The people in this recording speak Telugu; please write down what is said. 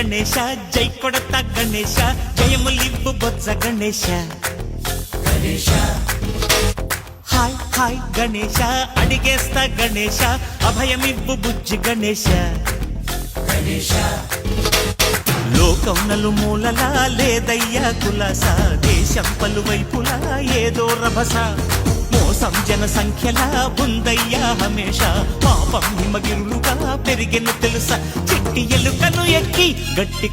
గణేశ జై కొడత గణేశ జయములివ్వు బొజ్జ గణేశ గణేశ హాయ్ హాయ్ గణేశ అడిగేస్తా గణేశ అభయమివ్వు బుజ్జి గణేశ గణేశ లోకం నలుమూలలా లేదయ్యా కులాస దేశం పలువైపులా ఏదో రభస మోసం జన సంఖ్యలా ఉందయ్యా హమేష పాపం హిమగిరులుగా పెరిగెను తెలుసా చిట్టి ఎలుకను ఎక్కి గట్టి